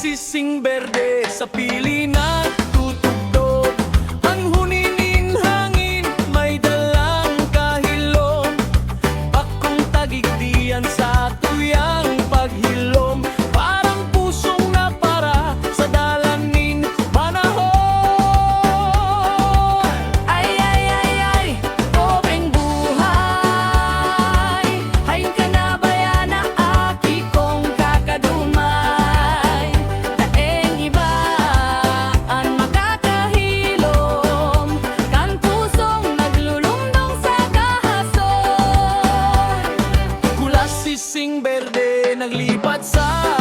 sising berde sa pili na tutugtog. Ang huninin hangin may dalang kahilom, akong tagigdiyan sa tuyang paghilom. Parang pusong na para sa dalanin manahon. Ay, ay, ay, ay, pobreng buhay. Hayon ka na bayan na aki kong kakadumay. Taeng iba ang makakahilom, kan pusong naglulumdong sa kahason. Kulas sising berde naglipat sa